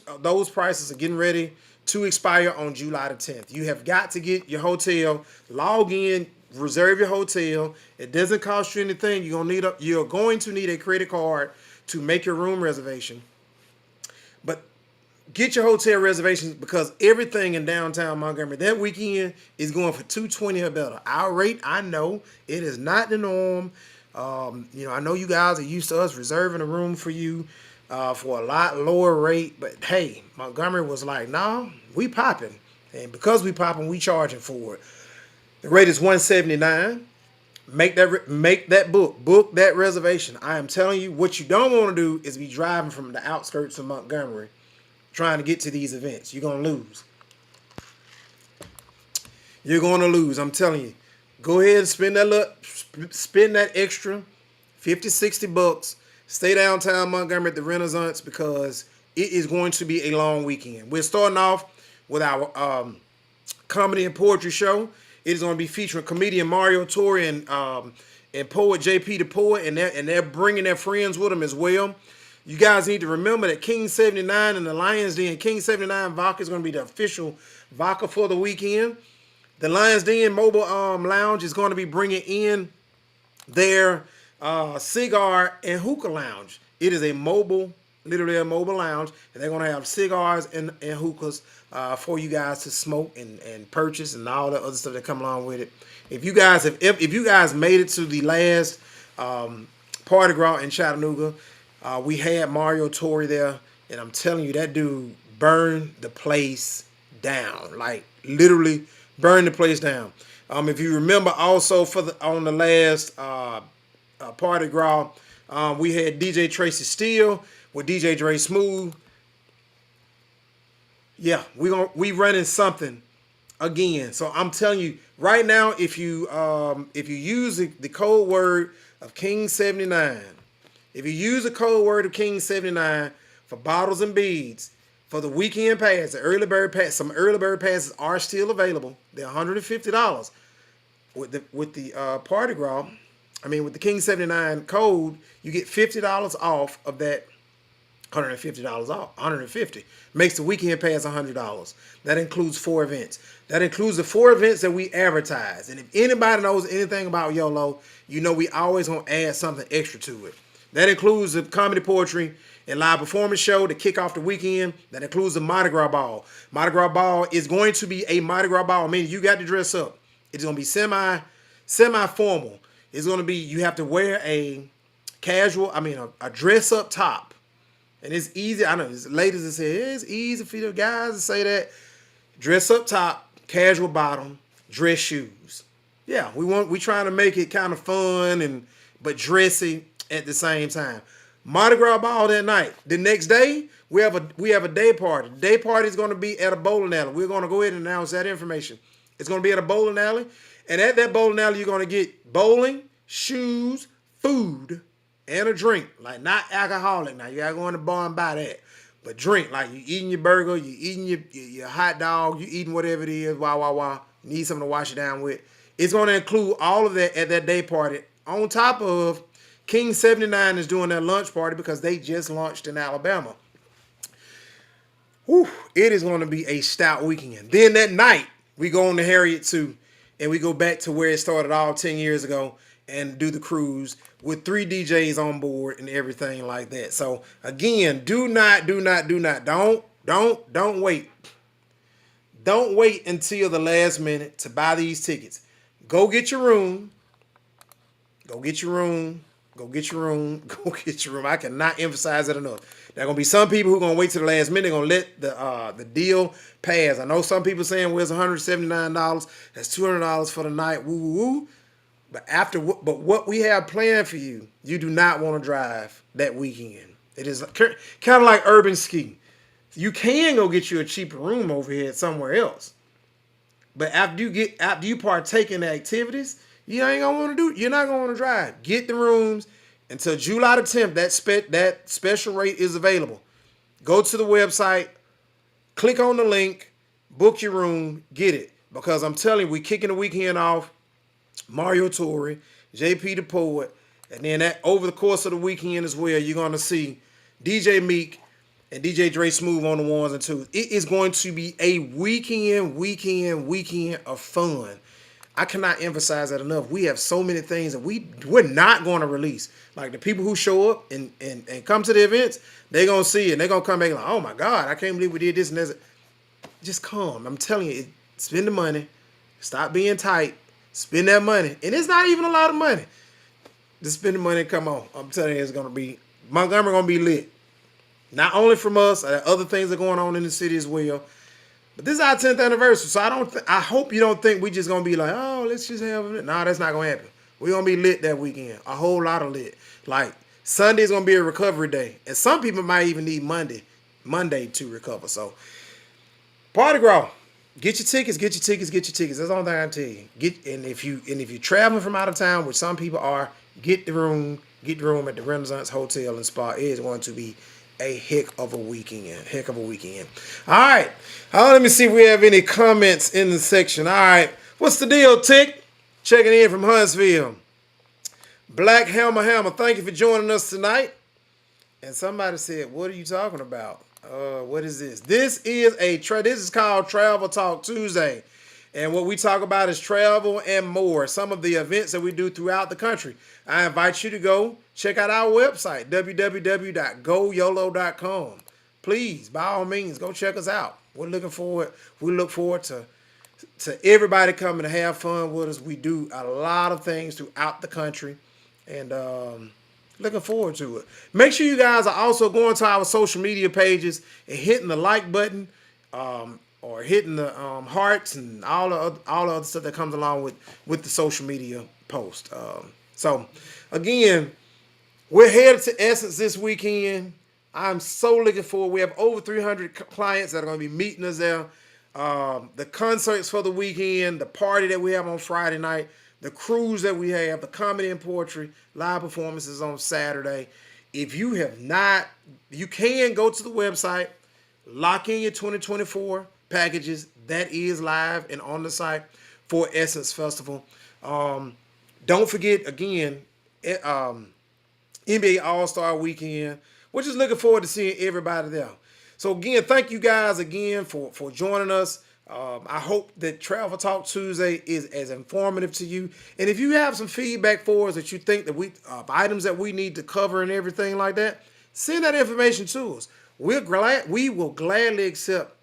A: prices are getting ready to expire on July the 10th. You have got to get your hotel, log in, reserve your hotel. It doesn't cost you anything. You're going to need a credit card to make your room reservation. But get your hotel reservations, because everything in downtown Montgomery that weekend is going for $220 or better. Our rate, I know, it is not the norm. I know you guys are used to us reserving a room for you for a lot lower rate. But hey, Montgomery was like, nah, we popping. And because we popping, we charging for it. The rate is $179. Make that book that reservation. I am telling you, what you don't want to do is be driving from the outskirts of Montgomery trying to get to these events. You're going to lose. You're going to lose. I'm telling you. Go ahead and spend that extra $50-$60. Stay downtown Montgomery at the Renaissance, because it is going to be a long weekend. We're starting off with our comedy and poetry show. It is going to be featuring comedian Mario Torre and poet JP the Poet, and they're bringing their friends with them as well. You guys need to remember that King 79 and the Lions Den, King 79 Vodka is going to be the official vodka for the weekend. The Lions Den Mobile Lounge is going to be bringing in their cigar and hookah lounge. It is literally a mobile lounge, and they're going to have cigars and hookahs for you guys to smoke and purchase, and all the other stuff that come along with it. If you guys made it to the last Party Gras in Chattanooga, we had Mario Torre there, and I'm telling you, that dude burned the place down. Like, literally burned the place down. If you remember, also on the last Party Gras, we had DJ Tracy Steele with DJ Dre Smooth. Yeah, we running something again. So I'm telling you right now, if you use the code word of King 79, if you use the code word of King 79 for bottles and beads for the weekend pass, the early bird pass, some early bird passes are still available. They're $150 with the Party Gras. I mean, with the King 79 code, you get $50 off of that. $150 off, $150 makes the weekend pass $100. That includes 4 events. That includes the 4 events that we advertise. And if anybody knows anything about YOLLO, we always gonna add something extra to it. That includes the comedy, poetry, and live performance show to kick off the weekend. That includes the Mardi Gras ball. Mardi Gras ball is going to be a Mardi Gras ball, meaning you got to dress up. It's gonna be semi-formal. It's gonna be, you have to wear a dress up top. And it's easy. I know there's ladies that say it's easy for the guys to say that. Dress up top, casual bottom, dress shoes. Yeah, we trying to make it kind of fun but dressy at the same time. Mardi Gras ball that night. The next day, we have a day party. The day party is going to be at a bowling alley. We're going to go ahead and announce that information. It's going to be at a bowling alley, and at that bowling alley, you're going to get bowling, shoes, food, and a drink. Like, not alcoholic. Now, you gotta go in the bar and buy that. But drink. Like, you eating your burger, you eating your hot dog, you eating whatever it is, You need something to wash it down with. It's going to include all of that at that day party. On top of, King 79 is doing their lunch party because they just launched in Alabama. Whew, it is going to be a stout weekend. Then that night, we go on to Harriet 2, and we go back to where it started all 10 years ago and do the cruise with 3 DJs on board and everything like that. So, again, don't wait. Don't wait until the last minute to buy these tickets. Go get your room. Go get your room. Go get your room. Go get your room. I cannot emphasize it enough. There are gonna be some people who are gonna wait till the last minute. They're gonna let the deal pass. I know some people saying, "Well, it's $179. That's $200 for the night." Woo woo woo. But what we have planned for you, you do not want to drive that weekend. It is kind of like urban ski. You can go get you a cheaper room over here somewhere else, but after you partake in the activities, you ain't gonna want to do. You're not gonna want to drive. Get the rooms until July the 10th. That special rate is available. Go to the website, click on the link, book your room, get it. Because I'm telling you, we kicking the weekend off. Mario Torre, JP the Poet, and then that over the course of the weekend as well, you're gonna see DJ Meek and DJ Dre Smooth on the ones and twos. It is going to be a weekend of fun. I cannot emphasize that enough. We have so many things that we're not going to release. Like the people who show up and come to the events, they're going to see it. And they're going to come back like, oh my God, I can't believe we did this and that. Just come. I'm telling you, spend the money. Stop being tight. Spend that money. And it's not even a lot of money. Just spend the money and come on. I'm telling you, it's going to be, Montgomery going to be lit. Not only from us, other things are going on in the city as well. But this is our 10th anniversary, so I hope you don't think we just gonna be like, oh, let's just have it. No, that's not gonna happen. We're gonna be lit that weekend, a whole lot of lit. Like Sunday's gonna be a recovery day, and some people might even need Monday to recover. So, Party Gras, get your tickets. That's the only thing I tell you. And if you're traveling from out of town, which some people are, get the room at the Renaissance Hotel and Spa. It is going to be a heck of a weekend. All right. Let me see if we have any comments in the section. All right. What's the deal, Tick? Checking in from Huntsville. Black Hammer, thank you for joining us tonight. And somebody said, what are you talking about? What is this? This is called Travel Talk Tuesday. And what we talk about is travel and more. Some of the events that we do throughout the country. I invite you to go check out our website, www.goyollo.com. Please, by all means, go check us out. We look forward to everybody coming to have fun with us. We do a lot of things throughout the country, and looking forward to it. Make sure you guys are also going to our social media pages and hitting the like button, or hitting the hearts and all the other stuff that comes along with the social media post. So, again, we're headed to Essence this weekend. I'm so looking forward. We have over 300 clients that are going to be meeting us there. The concerts for the weekend, the party that we have on Friday night, the cruise that we have, the comedy and poetry, live performances on Saturday. If you have not, you can go to the website, lock in your 2024 packages. That is live and on the site for Essence Festival. Don't forget, again, NBA All-Star Weekend. We're just looking forward to seeing everybody there. So, again, thank you guys again for joining us. I hope that Travel Talk Tuesday is as informative to you. And if you have some feedback for us that you think that items that we need to cover and everything like that, send that information to us. We will gladly accept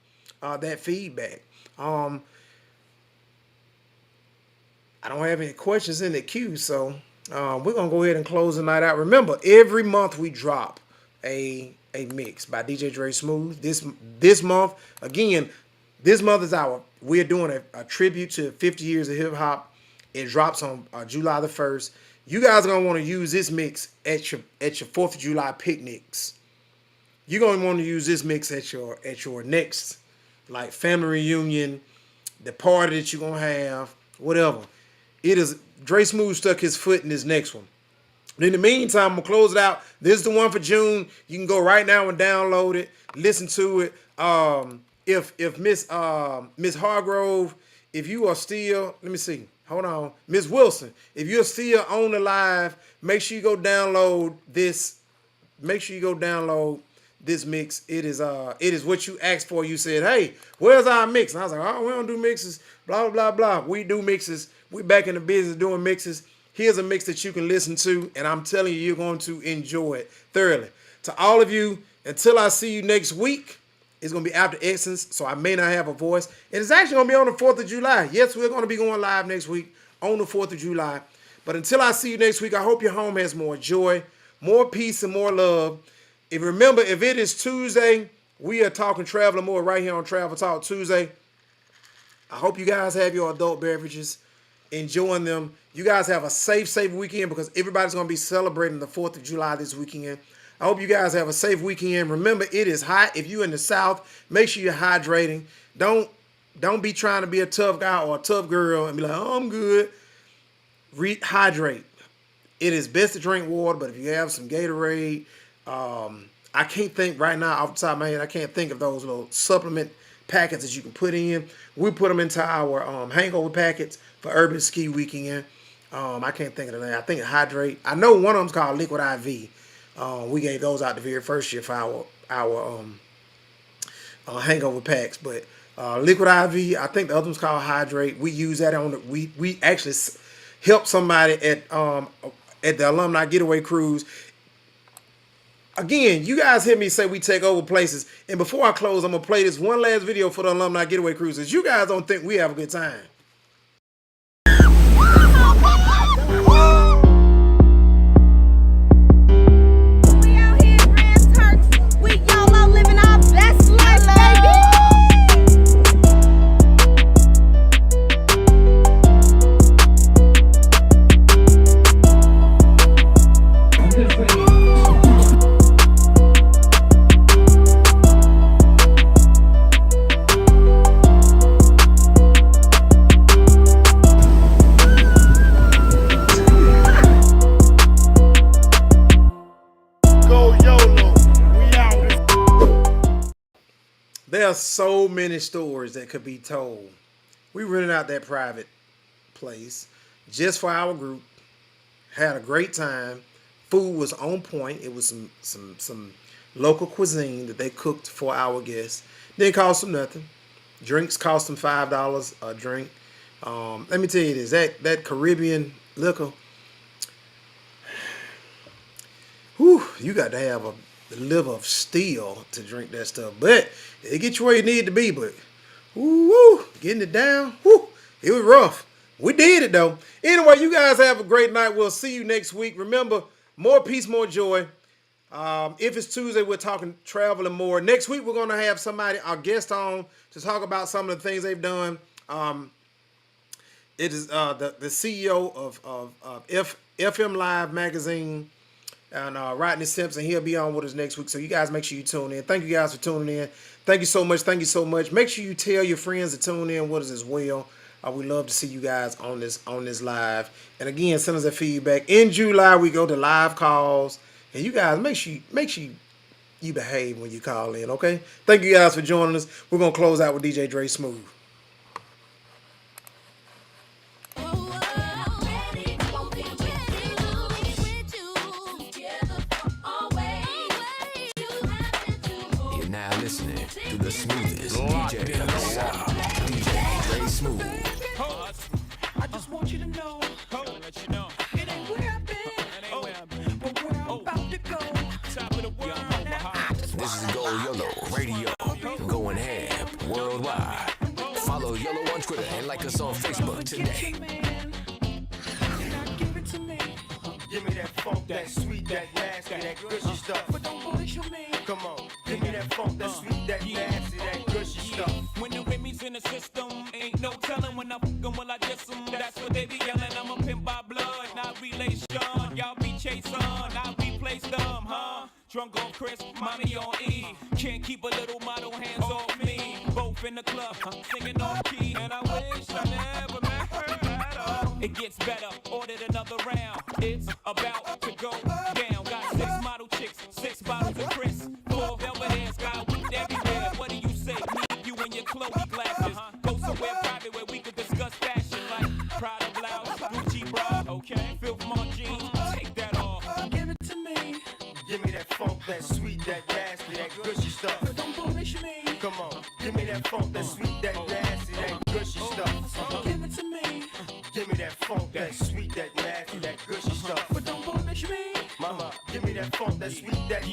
A: that feedback. I don't have any questions in the queue, so we're going to go ahead and close the night out. Remember, every month we drop a mix by DJ Dre Smooth. This month, again, we're doing a tribute to 50 years of hip hop. It drops on July the 1st. You guys are going to want to use this mix at your 4th of July picnics. You're going to want to use this mix at your next, like, family reunion, the party that you're going to have, whatever. It is Dre Smooth stuck his foot in this next one. But in the meantime, we'll close it out. This is the one for June. You can go right now and download it, listen to it. If Miss Hargrove, if you are still, let me see, hold on, Miss Wilson, if you're still on the live, make sure you go download this. Make sure you go download this mix. It is what you asked for. You said, hey, where's our mix? And I was like, oh, we don't do mixes, blah, blah, blah. We do mixes. We back in the business doing mixes. Here's a mix that you can listen to, and I'm telling you, you're going to enjoy it thoroughly. To all of you, until I see you next week, it's going to be after Essence, so I may not have a voice. And it's actually going to be on the 4th of July. Yes, we're going to be going live next week on the 4th of July. But until I see you next week, I hope your home has more joy, more peace, and more love. If remember, if it is Tuesday, we are talking travel and more right here on Travel Talk Tuesday. I hope you guys have your adult beverages, enjoying them. You guys have a safe weekend because everybody's going to be celebrating the 4th of July this weekend. I hope you guys have a safe weekend. Remember, it is hot. If you're in the South, make sure you're hydrating. Don't be trying to be a tough guy or a tough girl and be like, oh, I'm good. Hydrate. It is best to drink water, but if you have some Gatorade, I can't think right now off the top of my head, I can't think of those little supplement packets that you can put in. We put them into our hangover packets for Urban Ski Weekend. I can't think of the name. I think it Hydrate. I know one of them's called Liquid IV. We gave those out the very first year for our hangover packs, but Liquid IV, I think the other one's called Hydrate. We use that on we actually helped somebody at the Alumni Getaway cruise. Again, you guys hear me say we take over places, and before I close, I'm gonna play this one last video for the Alumni Getaway cruises. You guys don't think we have a good time.
M: We out here, Grand Turks. We YOLLO, living our best life, baby.
A: There are so many stories that could be told. We rented out that private place just for our group. Had a great time. Food was on point. It was some local cuisine that they cooked for our guests. Didn't cost them nothing. Drinks cost them $5 a drink. Let me tell you this: that Caribbean liquor. Whew, you got to have a liver of steel to drink that stuff. But it get you where you need to be. But woo, getting it down, whoo, it was rough. We did it though. Anyway, you guys have a great night. We'll see you next week. Remember, more peace, more joy. If it's Tuesday, we're talking travel and more. Next week, we're going to have somebody, our guest on, to talk about some of the things they've done. It is the CEO of FM Live magazine, and Rodney Simpson. He'll be on with us next week. So you guys make sure you tune in. Thank you guys for tuning in. Thank you so much. Thank you so much. Make sure you tell your friends to tune in with us as well. We love to see you guys on this live. And again, send us that feedback. In July, we go to live calls. And you guys, make sure you behave when you call in, okay? Thank you guys for joining us. We're going to close out with DJ Dre Smooth.
C: You're now listening to the smoothest DJ on the South, DJ Dre Smooth.
J: I just want you to know. Let you know. It ain't where I've been. But where I'm about to go. Top of the world.
C: This is Go YOLLO Radio, going ham worldwide. Follow YOLLO on Twitter and like us on Facebook today.
J: Give it to me.
B: Give me that funk, that sweet, that nasty, that gushy stuff.
J: But don't bullshit me.
B: Come on, give me that funk, that sweet, that nasty, that gushy stuff.
D: When the Remy's in the system, ain't no telling when I fuck 'em, will I diss 'em. That's what they be yelling. I'm a pimp by blood, not relation. Y'all be chasing, I replace them, huh? Drunk on Chris, mommy on E. Can't keep a little model hands off me. Both in the club, singing off key. And I wish I never met her at all. It gets better, ordered another round. It's about to go down. Got 6 model chicks, 6 bottles of Chris. 4 velvet hairs, got whipped everywhere. What do you say? Me, you and your Chloe glasses. Go somewhere private where we could discuss fashion like Prada blouse, Gucci bra, okay? Filth Mark jeans, take that off.
J: Give it to me.
B: Give me that funk, that sweet, that nasty, that
N: that sweet, that nasty, that gushy stuff. But don't punish me. Mama, give me that funk, that sweet, that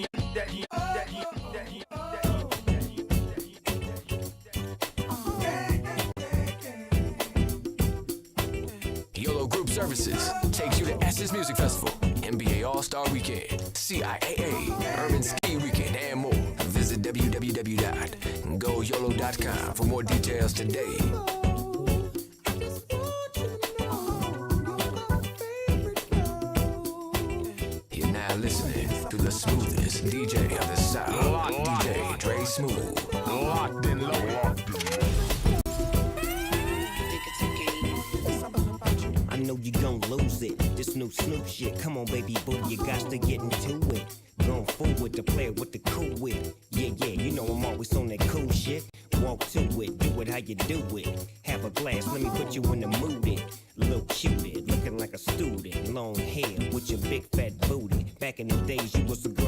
C: YOLLO Group Services takes you to Essence Music Festival, NBA All-Star Weekend, CIAA, Urban Ski Weekend, and more. Visit www.goyolo.com for more details today. You're now listening to the smoothest DJ of the South, DJ Dre Smooth. Locked in low.
O: I know you gon' lose it. This new Snoop shit. Come on, baby boo, you got to get into it. Going forward to play with the cool wit. Yeah, you know I'm always on that cool shit. Walk to it, do it how you do it. Have a glass, let me put you in the mood. Little cutie, looking like a student. Long hair with your big fat booty. Back in the days, you was a girl